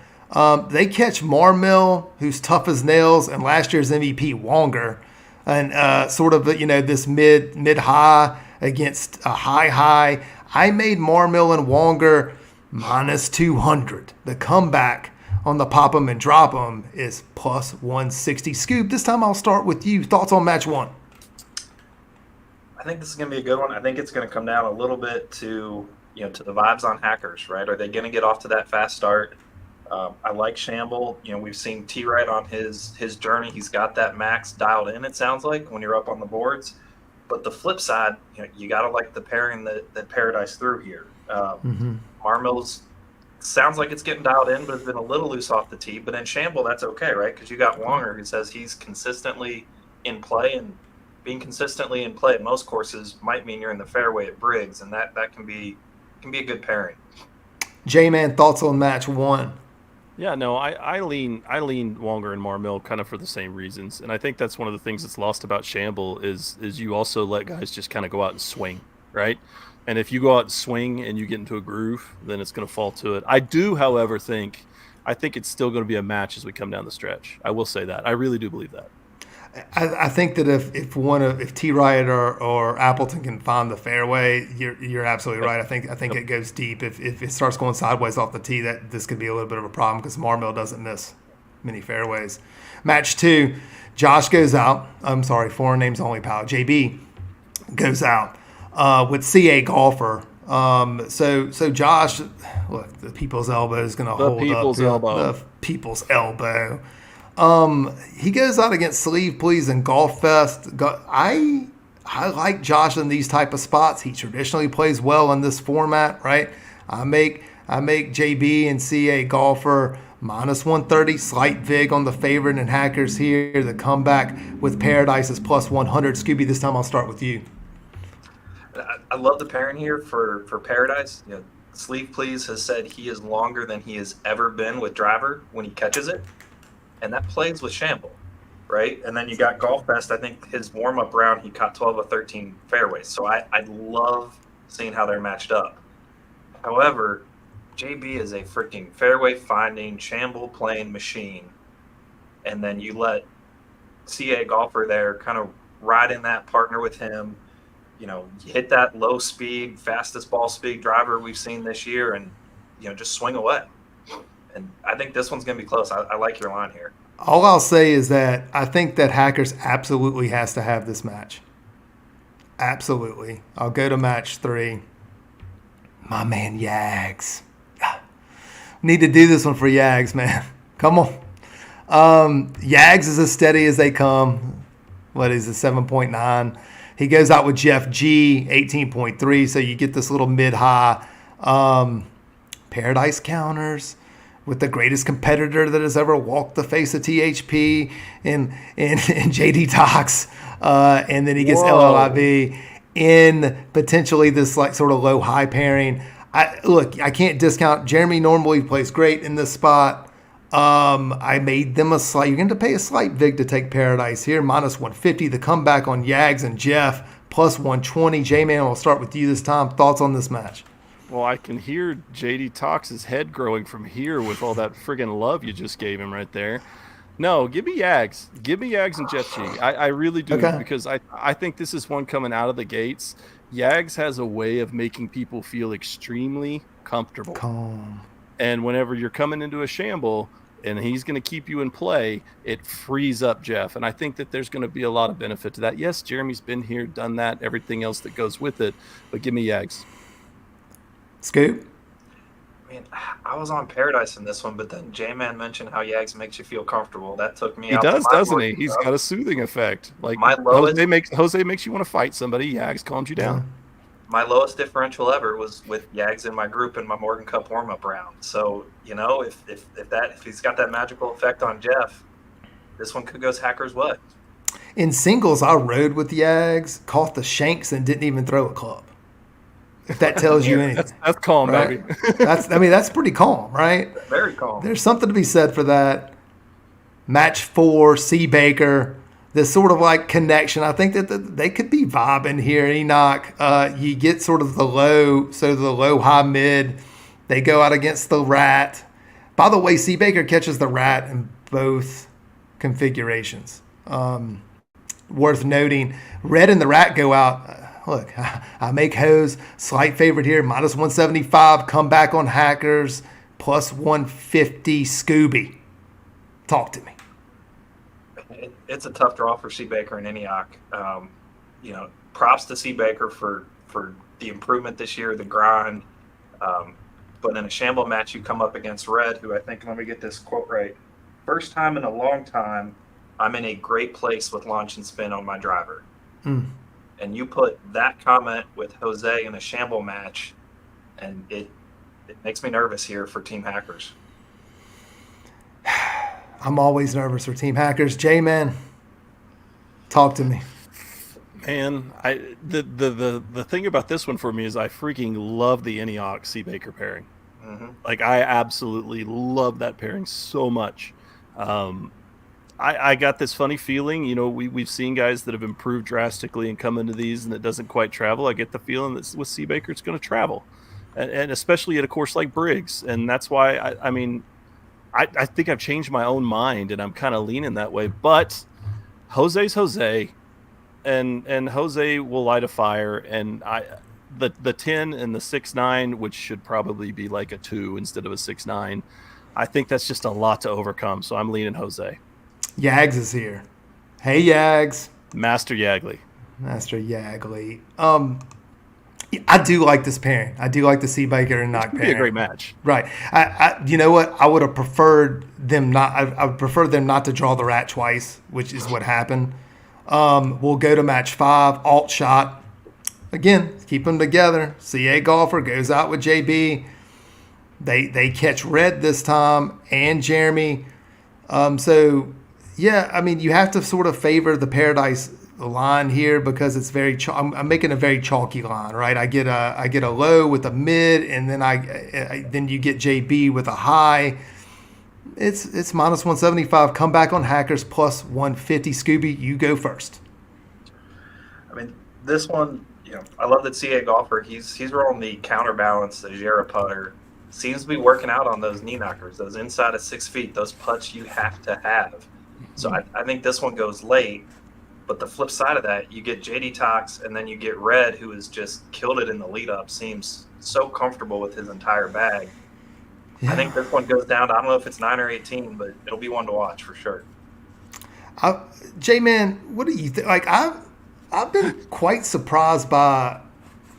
They catch Marmill, who's tough as nails, and last year's MVP Wonger, and sort of this mid high against a high. I made Marmill and Wonger minus 200. The comeback on the Pop 'em and Drop 'em is plus 160. Scoop, this time I'll start with you. Thoughts on match 1? I think this is going to be a good one. I think it's going to come down a little bit to the vibes on Hackers, right? Are they going to get off to that fast start? I like Shamble. We've seen T. Wright on his journey. He's got that max dialed in, it sounds like, when you're up on the boards. But the flip side, you got to like the pairing that Paradise threw here. Marmill's sounds like it's getting dialed in, but it's been a little loose off the tee. But in Shamble, that's okay, right? Because you got Wonger, who says he's consistently in play, and being consistently in play at most courses might mean you're in the fairway at Briggs, and that can be a good pairing. J-Man, thoughts on match 1? Yeah, no, I lean Wonger and Marmill kind of for the same reasons, and I think that's one of the things that's lost about Shamble is you also let guys just kind of go out and swing, right? And if you go out and swing and you get into a groove, then it's going to fall to it. I do, however, think it's still going to be a match as we come down the stretch. I will say that. I really do believe that. I think that if T. Wright or Appleton can find the fairway, you're absolutely right. I think it goes deep. If it starts going sideways off the tee, that this could be a little bit of a problem because Marmill doesn't miss many fairways. Match 2, Josh goes out. I'm sorry, foreign names only, pal. JB goes out with CA Golfer. So Josh, look, the people's elbow is going to hold up. The people's elbow. He goes out against Sleeve Please and Golf Fest. I like Josh in these type of spots. He traditionally plays well in this format, right? I make JB and CA Golfer minus 130, slight vig on the favorite and Hackers here. The comeback with Paradise is plus 100. Scooby, this time I'll start with you. I love the pairing here for Paradise. Sleeve Please has said he is longer than he has ever been with driver when he catches it. And that plays with Shamble, right? And then you got Golf Fest. I think his warm-up round, he caught 12 of 13 fairways. So I love seeing how they're matched up. However, JB is a freaking fairway-finding, Shamble-playing machine. And then you let CA Golfer there kind of ride in that, partner with him. Hit that low-speed, fastest ball speed driver we've seen this year and, just swing away. And I think this one's going to be close. I like your line here. All I'll say is that I think that Hackers absolutely has to have this match. Absolutely. I'll go to match 3. My man, Yags. Need to do this one for Yags, man. Come on. Yags is as steady as they come. What is it, 7.9? He goes out with Jeff G, 18.3, so you get this little mid-high. Paradise counters with the greatest competitor that has ever walked the face of THP in JD Tox. And then he gets LLIV in potentially this like sort of low-high pairing. I can't discount. Jeremy normally plays great in this spot. I made them a slight. You're going to pay a slight vig to take Paradise here, minus 150. The comeback on Yags and Jeff, plus 120. J-Man, I'll start with you this time. Thoughts on this match? Well, I can hear JD Tox's head growing from here with all that friggin' love you just gave him right there. No, give me Yags. Give me Yags and Jeff G. I really do, because I think this is one coming out of the gates. Yags has a way of making people feel extremely comfortable. Calm. And whenever you're coming into a Shamble and he's going to keep you in play, it frees up Jeff. And I think that there's going to be a lot of benefit to that. Yes, Jeremy's been here, done that, everything else that goes with it. But give me Yags. Scoop? I mean, I was on Paradise in this one, but then J-Man mentioned how Yags makes you feel comfortable. That took me out. He does, doesn't he? He's got a soothing effect. Like Jose makes you want to fight somebody. Yags calms you down. My lowest differential ever was with Yags in my group in my Morgan Cup warm-up round. So, if he's got that magical effect on Jeff, this one could go Hacker's way. In singles, I rode with Yags, caught the shanks, and didn't even throw a club. if that tells you anything. That's calm, right? baby. That's pretty calm, right? Very calm. There's something to be said for that. Match 4, C. Baker. This sort of like connection. I think that they could be vibing here. Enoch, you get sort of the low, high, mid. They go out against the Rat. By the way, C. Baker catches the Rat in both configurations. Worth noting, Red and the Rat go out. Look, I make Hose slight favorite here, minus 175. Come back on Hackers, plus 150. Scooby, talk to me. It's a tough draw for C. Baker and Eniok. Props to C. Baker for the improvement this year, the grind. But in a shamble match, you come up against Red, who I think, let me get this quote right, first time in a long time, I'm in a great place with launch and spin on my driver. And you put that comment with Jose in a shamble match, and it makes me nervous here for Team Hackers. I'm always nervous for Team Hackers. J-Man, talk to me. Man, the thing about this one for me is I freaking love the Eniok C. Baker pairing. Like, I absolutely love that pairing so much. I got this funny feeling, we've seen guys that have improved drastically and come into these and it doesn't quite travel. I get the feeling that with C. Baker it's going to travel, and especially at a course like Briggs. And that's why I think I've changed my own mind and I'm kind of leaning that way. But Jose's Jose, and Jose will light a fire. And the 10 and the 6.9, which should probably be like a 2 instead of a 6.9, I think that's just a lot to overcome. So I'm leaning Jose. Yags is here. Hey, Yags. Master Yagley. I do like this pairing. I do like the C. Baker and Knock pairing. Be a great match, right? You know what? I would have preferred them not. I would prefer them not to draw the Rat twice, which is what happened. We'll go to match 5. Alt shot again. Keep them together. CA Golfer goes out with JB. They catch Red this time and Jeremy. So yeah, I mean, you have to sort of favor the Paradise line here because it's very I'm making a very chalky line, right? I get a low with a mid, and then then you get JB with a high. It's minus 175. Come back on Hackers plus 150. Scooby, you go first. I mean, this one, I love that CA Golfer. He's rolling the counterbalance, the Jera putter. Seems to be working out on those knee knockers, those inside of 6 feet, those putts you have to have. So I think this one goes late. But the flip side of that, you get JD Tox, and then you get Red, who has just killed it in the lead-up, seems so comfortable with his entire bag. Yeah. I think this one goes down to, I don't know if it's 9 or 18, but it'll be one to watch for sure. J-Man, what do you think? Like, I've been quite surprised by,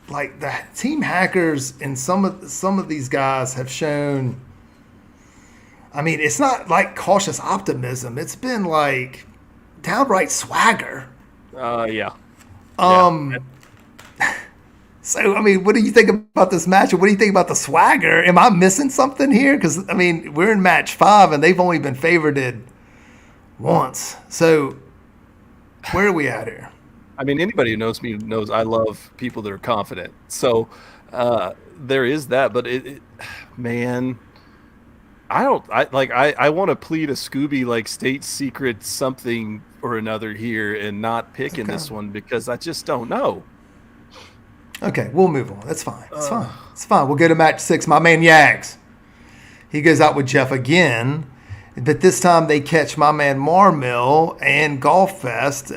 like, the Team Hackers and some of these guys have shown. I mean, it's not like cautious optimism. It's been like downright swagger. Yeah. So, I mean, what do you think about this match? What do you think about the swagger? Am I missing something here? Because, I mean, we're in match 5, and they've only been favored once. So, where are we at here? I mean, anybody who knows me knows I love people that are confident. So, there is that. But, man, I want to plead a Scooby, like, state secret something or another here and not pick in this one because I just don't know. Okay, we'll move on. That's fine. It's fine. We'll go to match 6. My man Yags. He goes out with Jeff again, but this time they catch my man Marmill and Golf Fest.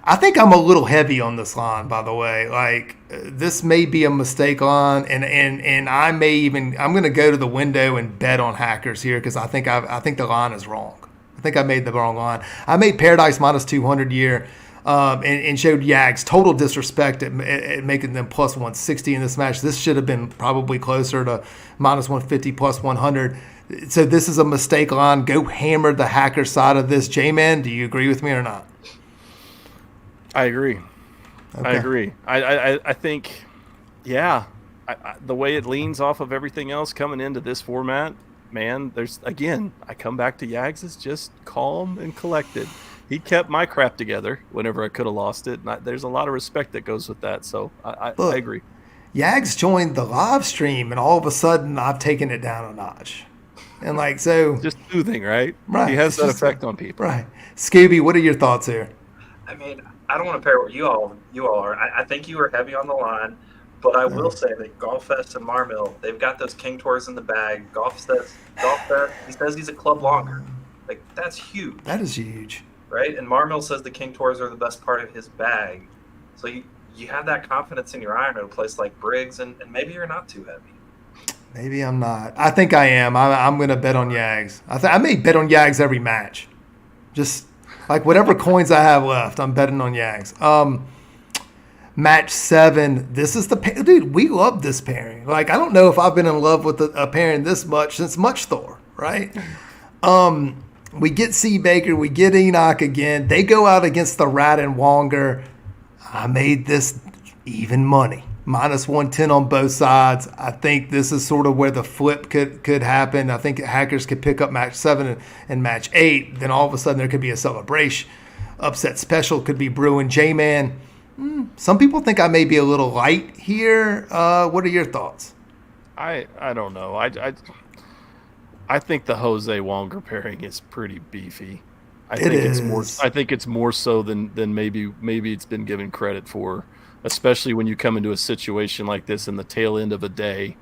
I think I'm a little heavy on this line, by the way. Like, this may be a mistake line, and I'm going to go to the window and bet on Hackers here because I think the line is wrong. I think I made the wrong line. I made Paradise minus 200 here. And showed Yags total disrespect at making them plus 160 in this match. This should have been probably closer to minus 150, plus 100. So this is a mistake line. Go hammer the Hacker side of this. J-Man, do you agree with me or not? I agree. Okay. I agree. I think, yeah, the way it leans off of everything else coming into this format, man, I come back to Yags is just calm and collected. He kept my crap together whenever I could have lost it. And there's a lot of respect that goes with that. So I agree. Yags joined the live stream, and all of a sudden I've taken it down a notch. And like, so. Just soothing, right? Right. He has that effect on people. Right. Scooby, what are your thoughts here? I mean, I don't want to pair what you all are. I think you are heavy on the line, but I will say that Golf Fest and Marmill, they've got those King Tours in the bag. Golf Fest, he says he's a club longer. Like, that's huge. That is huge. Right? And Marmill says the King Tours are the best part of his bag. So you have that confidence in your iron at a place like Briggs, and maybe you're not too heavy. Maybe I'm not. I think I am. I'm going to bet on Yags. I may bet on Yags every match. Just like whatever coins I have left, I'm betting on Yags. Match 7. This is the dude. We love this pairing. Like, I don't know if I've been in love with a pairing this much since Much Thor, right? We get C. Baker. We get Enoch again. They go out against the Rat and Wonger. I made this even money. -110 on both sides. I think this is sort of where the flip could happen. I think Hackers could pick up match 7 and match 8. Then all of a sudden there could be a celebration. Upset special could be brewing. J-Man. Some people think I may be a little light here. What are your thoughts? I don't know. I think the Jose Wonger pairing is pretty beefy. I think it's more so than maybe it's been given credit for. Especially when you come into a situation like this in the tail end of a day,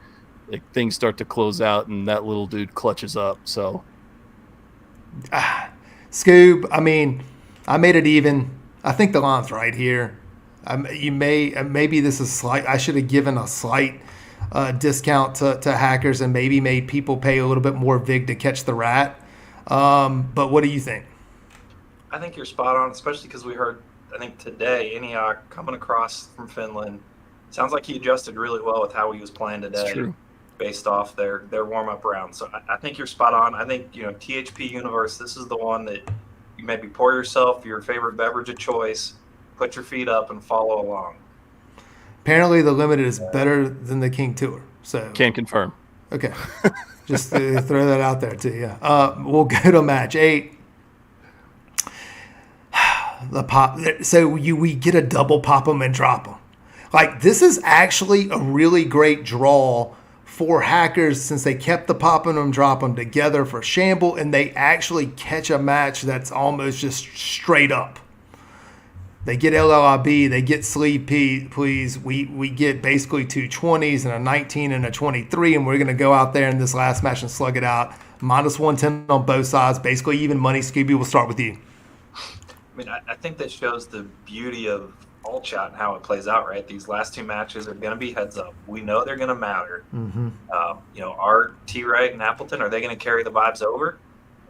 like things start to close out and that little dude clutches up. So, Scoob, I mean, I made it even. I think the line's right here. Maybe this is slight. I should have given a slight discount to Hackers and maybe made people pay a little bit more vig to catch the Rat. But what do you think? I think you're spot on, especially because we heard, I think today, Eniak coming across from Finland. Sounds like he adjusted really well with how he was playing today based off their warm-up round. So I think you're spot on. I think, THP Universe, this is the one that you maybe pour yourself your favorite beverage of choice, put your feet up, and follow along. Apparently the Limited is better than the King Tour. So can confirm. Okay. Just to throw that out there to you. We'll go to match 8. We get a double pop 'em and drop 'em. Like, this is actually a really great draw for Hackers since they kept the pop 'em and drop 'em together for Shamble, and they actually catch a match that's almost just straight up. They get LLIB, they get Sleeve Please. We get basically 2 20s and a 19 and a 23, and we're going to go out there in this last match and slug it out. -110 on both sides, basically even money. Scooby, we'll start with you. I mean, I think that shows the beauty of all shot and how it plays out, right? These last 2 matches are going to be heads up. We know they're going to matter. Mm-hmm. Are T-Wright and Appleton, are they going to carry the vibes over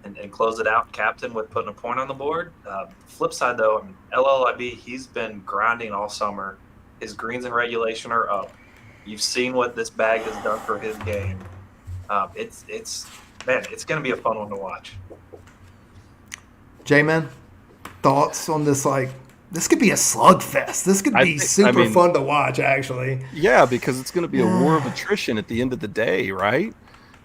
and close it out, captain, with putting a point on the board? Flip side, though, LLIB, he's been grinding all summer. His greens in regulation are up. You've seen what this bag has done for his game. It's going to be a fun one to watch. J-Man? Thoughts on this? Like, this could be a slugfest. This could be super fun to watch, actually. Yeah, because it's going to be a war of attrition at the end of the day, right?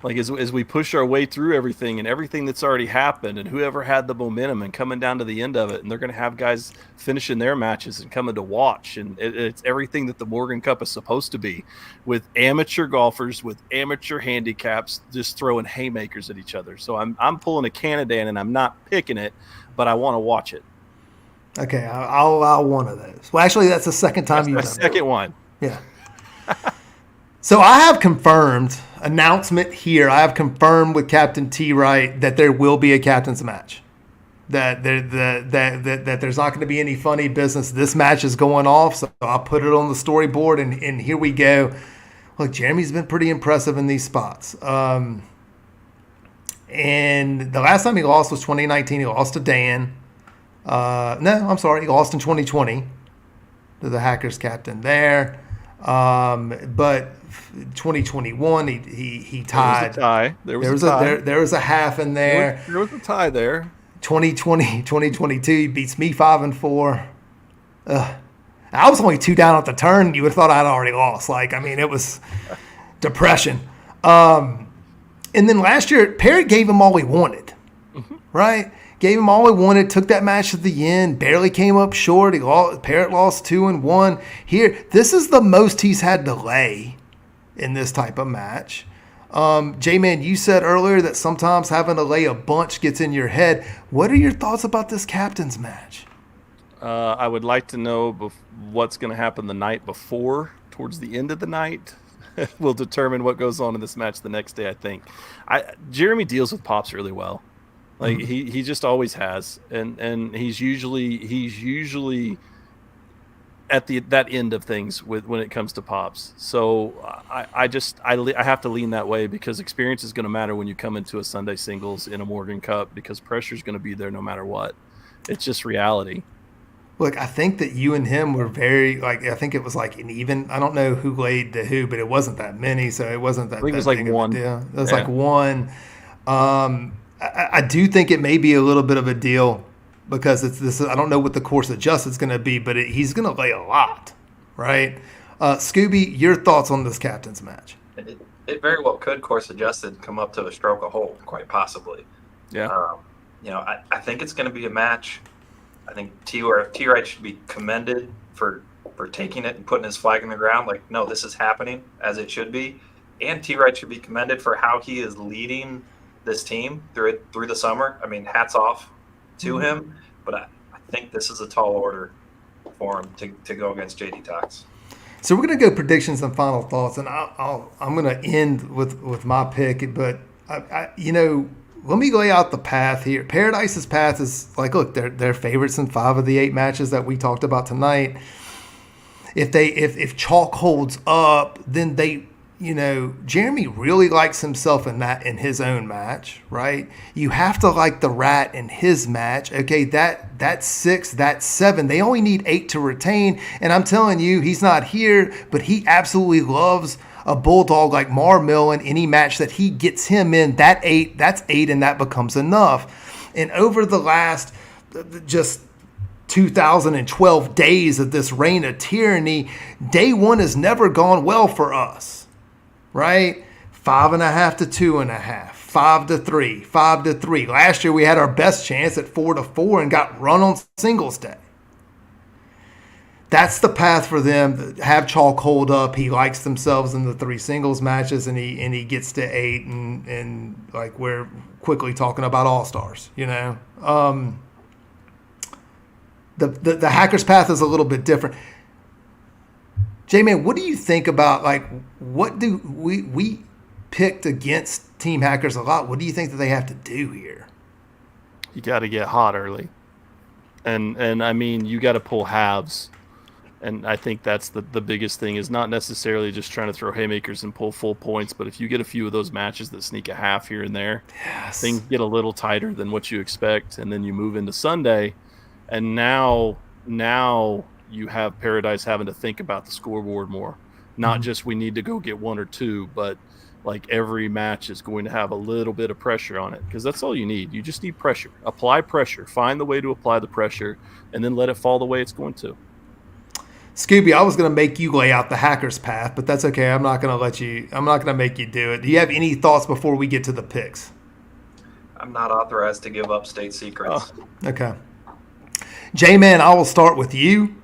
Like, as we push our way through everything and everything that's already happened and whoever had the momentum and coming down to the end of it, and they're going to have guys finishing their matches and coming to watch. And it's everything that the Morgan Cup is supposed to be, with amateur golfers, with amateur handicaps, just throwing haymakers at each other. So I'm pulling a Canadan and I'm not picking it, but I want to watch it. Okay, I'll allow one of those. Well, actually, that's the second time you've done it. Second one. Yeah. So I have confirmed, announcement here, I have confirmed with Captain T. Wright that there will be a captain's match. That there's not going to be any funny business. This match is going off, so I'll put it on the storyboard, and here we go. Look, Jeremy's been pretty impressive in these spots. And the last time he lost was 2019. He lost to Dan. He lost in 2020 to the Hackers captain there. But 2021, he tied. There was a tie. There was a half in there. There was a tie there. 2022, he beats me 5-4. I was only 2 down at the turn. You would have thought I'd already lost. It was depression. And then last year, Parrott gave him all he wanted, right? gave him all he wanted, took that match to the end, barely came up short. Parrott lost 2-1. Here, this is the most he's had to lay in this type of match. J-Man, you said earlier that sometimes having to lay a bunch gets in your head. What are your thoughts about this captain's match? I would like to know what's going to happen the night before, towards the end of the night. Will determine what goes on in this match the next day, I think. Jeremy deals with pops really well. Like he just always has, and he's usually at that end of things when it comes to pops. So I have to lean that way because experience is going to matter when you come into a Sunday singles in a Morgan Cup because pressure is going to be there no matter what. It's just reality. Look, I think that you and him were very I think it was like an even. I don't know who laid to who, but it wasn't that many, so it wasn't that. I think it was like one. Yeah, it was like one. I do think it may be a little bit of a deal because it's this. I don't know what the course adjustment's going to be, but he's going to lay a lot, right? Scooby, your thoughts on this captain's match? It very well could course adjusted come up to a stroke a hole, quite possibly. Yeah. I think it's going to be a match. I think T-Wright should be commended for taking it and putting his flag in the ground. Like, no, this is happening as it should be. And T-Wright should be commended for how he is leading this team through the summer. I mean, hats off to him. But I think this is a tall order for him to go against JD Tox. So we're going to go predictions and final thoughts, and I'm going to end with my pick. But let me lay out the path here. Paradise's path is like, look, they're favorites in 5 of the 8 matches that we talked about tonight. If chalk holds up, then Jeremy really likes himself in his own match, right? You have to like the Rat in his match. Okay, that's 6, that's 7. They only need 8 to retain, and I'm telling you, he's not here, but he absolutely loves a bulldog like Marmill in any match that he gets him in. That's 8, and that becomes enough. And over the last just 2012 days of this reign of tyranny, day 1 has never gone well for us, right? 5.5 to 2.5, 5 to 3, 5 to 3. Last year we had our best chance at 4 to 4 and got run on singles day. That's the path for them. Have chalk hold up. He likes themselves in the 3 singles matches, and he gets to 8, and like we're quickly talking about all-stars. The Hackers path is a little bit different. J-Man, what do you think about what do we picked against Team Hackers a lot? What do you think that they have to do here? You got to get hot early, and I mean you got to pull halves. And I think that's the biggest thing is not necessarily just trying to throw haymakers and pull full points, but if you get a few of those matches that sneak a half here and there, things get a little tighter than what you expect, and then you move into Sunday, and now you have Paradise having to think about the scoreboard more. Not just we need to go get 1 or 2, but like every match is going to have a little bit of pressure on it because that's all you need. You just need pressure. Apply pressure. Find the way to apply the pressure, and then let it fall the way it's going to. Scooby, I was going to make you lay out the Hackers path, but that's okay. I'm not going to make you do it. Do you have any thoughts before we get to the picks? I'm not authorized to give up state secrets. Oh, okay. J-Man, I will start with you.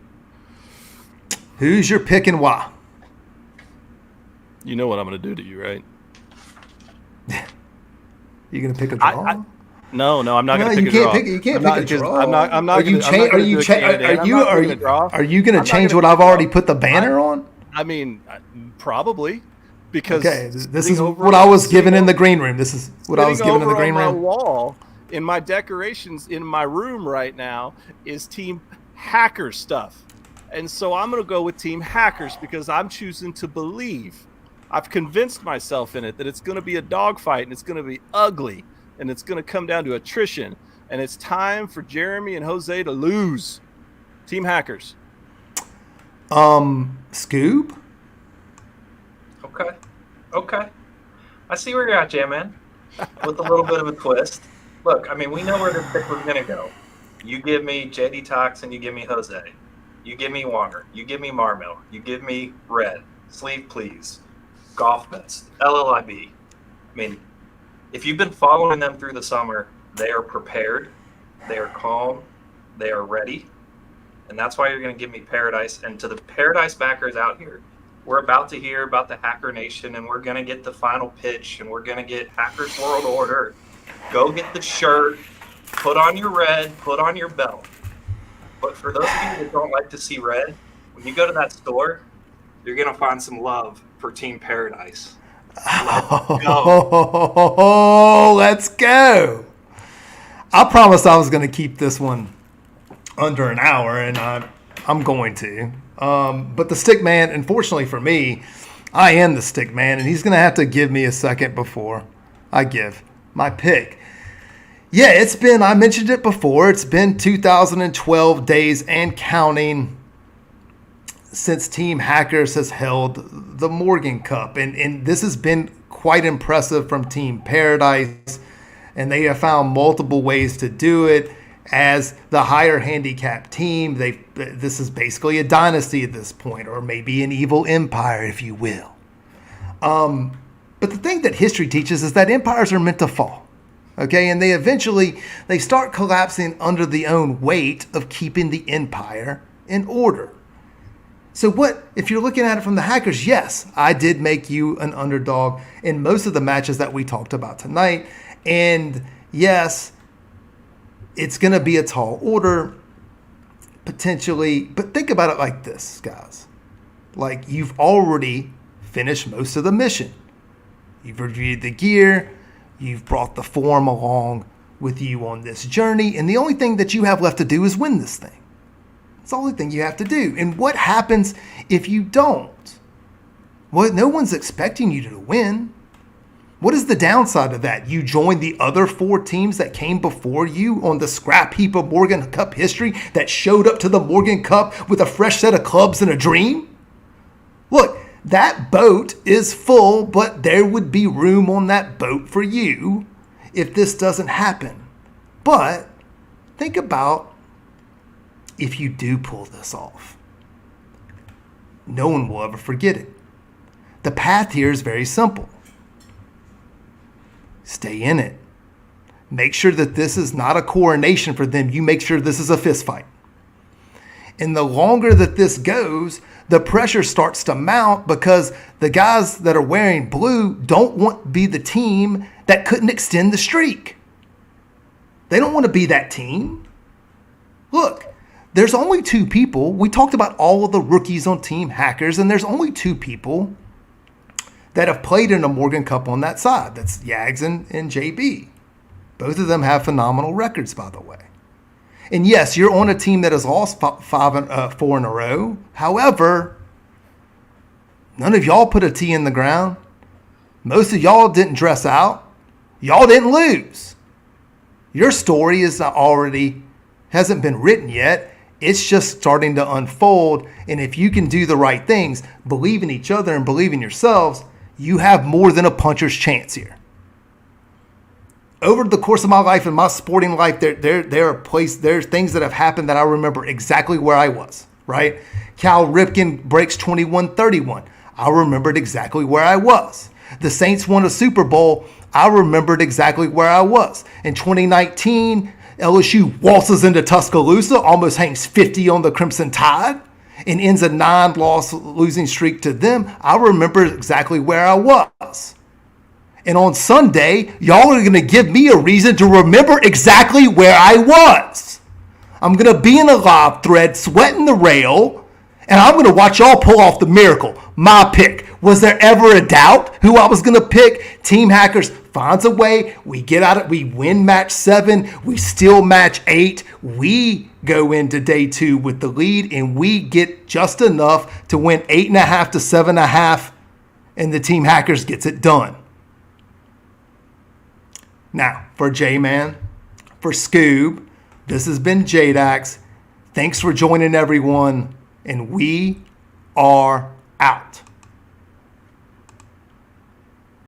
Who's your pick and why? You know what I'm going to do to you, right? You going to pick a draw? No, I'm not going to pick a draw. You can't pick a draw. I'm not going to. Are you going to change what I've already put the banner on? I mean, probably. Because this is what I was given in the green room. This is what I was given in the green room. On my wall, in my decorations in my room right now, is Team Hackers stuff. And so I'm going to go with Team Hackers because I'm choosing to believe. I've convinced myself in it that it's going to be a dogfight and it's going to be ugly. And it's going to come down to attrition. And it's time for Jeremy and Jose to lose. Team Hackers. Scoob? Okay. I see where you're at, J-Man. With a little bit of a twist. Look, I mean, we know where the pick was going to go. You give me JD Tox and you give me Jose. You give me Wonger. You give me Marmill. You give me Red. Sleeve Please. Golf Bets. LLIB. I mean, if you've been following them through the summer, they are prepared. They are calm. They are ready. And that's why you're going to give me Paradise. And to the Paradise backers out here, we're about to hear about the Hacker Nation, and we're going to get the final pitch, and we're going to get Hackers World Order. Go get the shirt, put on your red, put on your belt. But for those of you that don't like to see red, when you go to that store, you're going to find some love for Team Paradise. Let's go. I promised I was going to keep this one under an hour, and I'm going to. But the stick man, unfortunately for me, I am the stick man, and he's going to have to give me a second before I give my pick. Yeah, it's been, I mentioned it before, it's been 2012 days and counting since Team Hackers has held the Morgan Cup. And this has been quite impressive from Team Paradise. And they have found multiple ways to do it. As the higher handicap team, this is basically a dynasty at this point, or maybe an evil empire, if you will. But the thing that history teaches is that empires are meant to fall. Okay, and they start collapsing under the own weight of keeping the empire in order. So if you're looking at it from the Hackers, yes, I did make you an underdog in most of the matches that we talked about tonight. And yes, it's going to be a tall order, potentially. But think about it like this, guys. Like, you've already finished most of the mission. You've reviewed the gear. You've brought the form along with you on this journey. And the only thing that you have left to do is win this thing. It's the only thing you have to do. And what happens if you don't? Well, no one's expecting you to win. What is the downside of that? You join the other 4 teams that came before you on the scrap heap of Morgan Cup history that showed up to the Morgan Cup with a fresh set of clubs and a dream? Look, that boat is full, but there would be room on that boat for you if this doesn't happen. But think about if you do pull this off. No one will ever forget it. The path here is very simple. Stay in it. Make sure that this is not a coronation for them. You make sure this is a fist fight. And the longer that this goes, the pressure starts to mount because the guys that are wearing blue don't want to be the team that couldn't extend the streak. They don't want to be that team. Look, there's only 2 people. We talked about all of the rookies on Team Hackers, and there's only 2 people that have played in a Morgan Cup on that side. That's Yags and JB. Both of them have phenomenal records, by the way. And yes, you're on a team that has lost 4 in a row. However, none of y'all put a T in the ground. Most of y'all didn't dress out. Y'all didn't lose. Your story hasn't been written yet. It's just starting to unfold. And if you can do the right things, believe in each other and believe in yourselves, you have more than a puncher's chance here. Over the course of my life and my sporting life, there's things that have happened that I remember exactly where I was, right? Cal Ripken breaks 21-31. I remembered exactly where I was. The Saints won a Super Bowl. I remembered exactly where I was. In 2019, LSU waltzes into Tuscaloosa, almost hangs 50 on the Crimson Tide, and ends a 9-loss losing streak to them. I remember exactly where I was. And on Sunday, y'all are going to give me a reason to remember exactly where I was. I'm going to be in a live thread, sweating the rail, and I'm going to watch y'all pull off the miracle. My pick. Was there ever a doubt who I was going to pick? Team Hackers finds a way. We get out of, we win match 7. We steal match 8. We go into day 2 with the lead, and we get just enough to win 8.5 to 7.5, and the Team Hackers gets it done. Now, for J-Man, for Scoob, this has been J-Dax. Thanks for joining, everyone, and we are out.